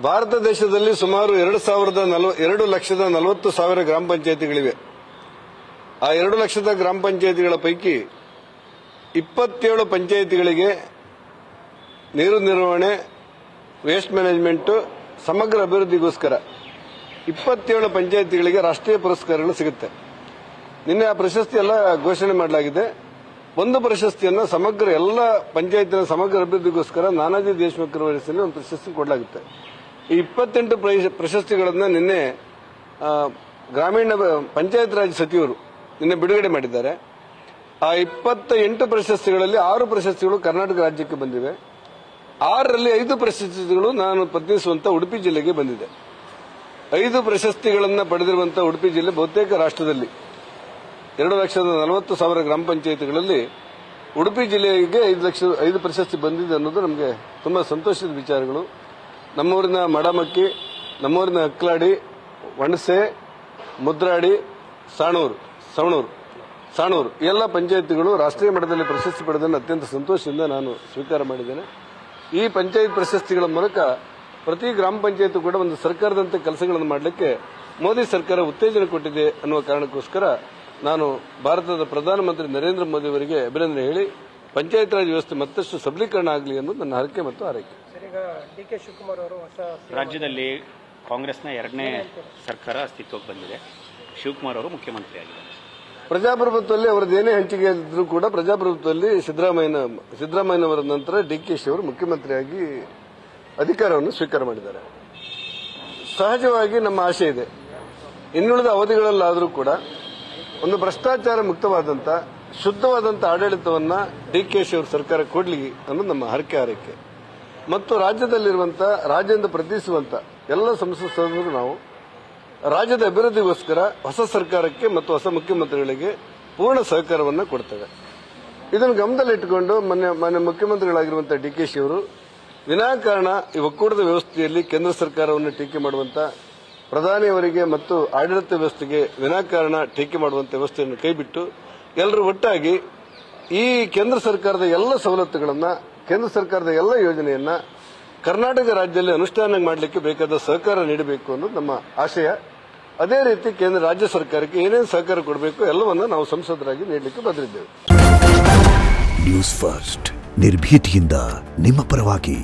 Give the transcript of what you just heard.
ಭಾರತ ದೇಶದಲ್ಲಿ ಸುಮಾರು 2,40,000 ಗ್ರಾಮ ಪಂಚಾಯಿತಿಗಳಿವೆ. ಆ 2 ಲಕ್ಷದ ಗ್ರಾಮ ಪಂಚಾಯಿತಿಗಳ ಪೈಕಿ 27 ಪಂಚಾಯಿತಿಗಳಿಗೆ ನೀರು ನಿರ್ವಹಣೆ, ವೇಸ್ಟ್ ಮ್ಯಾನೇಜ್ಮೆಂಟ್, ಸಮಗ್ರ ಅಭಿವೃದ್ಧಿಗೋಸ್ಕರ 27 ಪಂಚಾಯಿತಿಗಳಿಗೆ ರಾಷ್ಟ್ರೀಯ ಪುರಸ್ಕಾರಗಳು ಸಿಗುತ್ತೆ. ನಿನ್ನೆ ಆ ಪ್ರಶಸ್ತಿ ಎಲ್ಲ ಘೋಷಣೆ ಮಾಡಲಾಗಿದೆ. ಒಂದು ಪ್ರಶಸ್ತಿಯನ್ನು ಸಮಗ್ರ ಎಲ್ಲ ಪಂಚಾಯತಿನ ಸಮಗ್ರ ಅಭಿವೃದ್ಧಿಗೋಸ್ಕರ ನಾನಾಜಿ ದೇಶಮುಖ್ ಹೆಸರಿನಲ್ಲಿ ಒಂದು ಪ್ರಶಸ್ತಿ ಕೊಡಲಾಗುತ್ತೆ. ಈ 28 ಪ್ರಶಸ್ತಿಗಳನ್ನು ನಿನ್ನೆ ಗ್ರಾಮೀಣ ಪಂಚಾಯತ್ ರಾಜ್ ಸಚಿವರು ನಿನ್ನೆ ಬಿಡುಗಡೆ ಮಾಡಿದ್ದಾರೆ. ಆ 28 ಪ್ರಶಸ್ತಿಗಳಲ್ಲಿ 6 ಪ್ರಶಸ್ತಿಗಳು ಕರ್ನಾಟಕ ರಾಜ್ಯಕ್ಕೆ ಬಂದಿವೆ. 6ರಲ್ಲಿ 5 ಪ್ರಶಸ್ತಿಗಳು ನಾನು ಪ್ರತಿನಿಧಿಸುವಂತಹ ಉಡುಪಿ ಜಿಲ್ಲೆಗೆ ಬಂದಿದೆ. 5 ಪ್ರಶಸ್ತಿಗಳನ್ನು ಪಡೆದಿರುವಂತಹ ಉಡುಪಿ ಜಿಲ್ಲೆ ಬಹುತೇಕ ರಾಷ್ಟ್ರದಲ್ಲಿ 2,40,000 ಗ್ರಾಮ ಪಂಚಾಯಿತಿಗಳಲ್ಲಿ ಉಡುಪಿ ಜಿಲ್ಲೆಗೆ 5 ಪ್ರಶಸ್ತಿ ಬಂದಿದೆ ಅನ್ನೋದು ನಮಗೆ ತುಂಬಾ ಸಂತೋಷದ ವಿಚಾರಗಳು. ನಮ್ಮೂರಿನ ಮಡಮಕ್ಕಿ, ನಮ್ಮೂರಿನ ಅಕ್ಲಾಡಿ, ವಣಸೆ, ಮುದ್ರಾಡಿ, ಸಾಣೂರು ಎಲ್ಲ ಪಂಚಾಯಿತಿಗಳು ರಾಷ್ಟ್ರೀಯ ಮಟ್ಟದಲ್ಲಿ ಪ್ರಶಸ್ತಿ ಪಡೆದನ್ನು ಅತ್ಯಂತ ಸಂತೋಷದಿಂದ ನಾನು ಸ್ವೀಕಾರ ಮಾಡಿದ್ದೇನೆ. ಈ ಪಂಚಾಯತ್ ಪ್ರಶಸ್ತಿಗಳ ಮೂಲಕ ಪ್ರತಿ ಗ್ರಾಮ ಪಂಚಾಯತ್ ಕೂಡ ಒಂದು ಸರ್ಕಾರದಂತೆ ಕೆಲಸಗಳನ್ನು ಮಾಡಲಿಕ್ಕೆ ಮೋದಿ ಸರ್ಕಾರ ಉತ್ತೇಜನ ಕೊಟ್ಟಿದೆ ಅನ್ನುವ ಕಾರಣಕ್ಕೋಸ್ಕರ ನಾನು ಭಾರತದ ಪ್ರಧಾನಮಂತ್ರಿ ನರೇಂದ್ರ ಮೋದಿ ಅವರಿಗೆ ಅಭಿನಂದನೆ ಹೇಳಿ ಪಂಚಾಯತ್ ರಾಜ್ ವ್ಯವಸ್ಥೆ ಮತ್ತಷ್ಟು ಸಬಲೀಕರಣ ಆಗಲಿ ಅನ್ನೋದು ನನ್ನ ಹರಕೆ ಮತ್ತು ಆರೈಕೆ. ಡಿಕೆ ಶಿವಕುಮಾರ್ ಅವರು ರಾಜ್ಯದಲ್ಲಿ ಕಾಂಗ್ರೆಸ್ನ 2ನೇ ಸರ್ಕಾರ ಅಸ್ತಿತ್ವಕ್ಕೆ ಬಂದಿದೆ. ಶಿವಕುಮಾರ್ ಅವರು ಮುಖ್ಯಮಂತ್ರಿ ಆಗಿದ್ದಾರೆ. ಪ್ರಜಾಪ್ರಭುತ್ವದಲ್ಲಿ ಅವರದ್ದು ಏನೇ ಹಂಚಿಕೆ ಇದ್ರೂ ಕೂಡ ಪ್ರಜಾಪ್ರಭುತ್ವದಲ್ಲಿ ಸಿದ್ದರಾಮಯ್ಯನವರ ನಂತರ ಡಿಕೆಶಿ ಅವರು ಮುಖ್ಯಮಂತ್ರಿಯಾಗಿ ಅಧಿಕಾರವನ್ನು ಸ್ವೀಕಾರ ಮಾಡಿದ್ದಾರೆ. ಸಹಜವಾಗಿ ನಮ್ಮ ಆಶೆ ಇದೆ, ಇನ್ನುಳಿದ ಅವಧಿಗಳಲ್ಲಾದರೂ ಕೂಡ ಒಂದು ಭ್ರಷ್ಟಾಚಾರ ಮುಕ್ತವಾದಂಥ ಶುದ್ಧವಾದಂಥ ಆಡಳಿತವನ್ನ ಡಿಕೆಶಿ ಅವರ ಸರ್ಕಾರ ಕೊಡಲಿ ಅನ್ನೋದು ನಮ್ಮ ಹರಕೆ ಆರೈಕೆ. ಮತ್ತು ರಾಜ್ಯದಲ್ಲಿರುವಂತಹ ರಾಜ್ಯದಿಂದ ಪ್ರತಿನಿಧಿಸುವಂತ ಎಲ್ಲ ಸಂಸತ್ ಸದಸ್ಯರು ನಾವು ರಾಜ್ಯದ ಅಭಿವೃದ್ಧಿಗೋಸ್ಕರ ಹೊಸ ಸರ್ಕಾರಕ್ಕೆ ಮತ್ತು ಹೊಸ ಮುಖ್ಯಮಂತ್ರಿಗಳಿಗೆ ಪೂರ್ಣ ಸಹಕಾರವನ್ನು ಕೊಡ್ತೇವೆ. ಇದನ್ನು ಗಮನದಲ್ಲಿಟ್ಟುಕೊಂಡು ಮಾನ್ಯ ಮುಖ್ಯಮಂತ್ರಿಗಳಾಗಿರುವಂತಹ ಡಿಕೆಶಿ ಅವರು ವಿನಾಕಾರಣ ಈ ಒಕ್ಕೂಟದ ವ್ಯವಸ್ಥೆಯಲ್ಲಿ ಕೇಂದ್ರ ಸರ್ಕಾರವನ್ನು ಟೀಕೆ ಮಾಡುವಂತ, ಪ್ರಧಾನಿಯವರಿಗೆ ಮತ್ತು ಆಡಳಿತ ವ್ಯವಸ್ಥೆಗೆ ವಿನಾಕಾರಣ ಟೀಕೆ ಮಾಡುವಂತ ವ್ಯವಸ್ಥೆಯನ್ನು ಕೈಬಿಟ್ಟು ಎಲ್ಲರೂ ಒಟ್ಟಾಗಿ ಈ ಕೇಂದ್ರ ಸರ್ಕಾರದ ಎಲ್ಲ ಸವಲತ್ತುಗಳನ್ನು, ಕೇಂದ್ರ ಸರ್ಕಾರದ ಎಲ್ಲ ಯೋಜನೆಯನ್ನ ಕರ್ನಾಟಕ ರಾಜ್ಯದಲ್ಲಿ ಅನುಷ್ಠಾನ ಮಾಡಲಿಕ್ಕೆ ಬೇಕಾದ ಸಹಕಾರ ನೀಡಬೇಕು ಅನ್ನೋದು ನಮ್ಮ ಆಶಯ. ಅದೇ ರೀತಿ ರಾಜ್ಯ ಸರ್ಕಾರಕ್ಕೆ ಏನೇನು ಸಹಕಾರ ಕೊಡಬೇಕು ಎಲ್ಲವನ್ನ ನಾವು ಸಂಸದರಾಗಿ ನೀಡಲಿಕ್ಕೆ ಬದ್ಧರಿದ್ದೇವೆ. ನ್ಯೂಸ್ ಫಸ್ಟ್, ನಿರ್ಭೀತಿಯಿಂದ ನಿಮ್ಮ ಪರವಾಗಿ.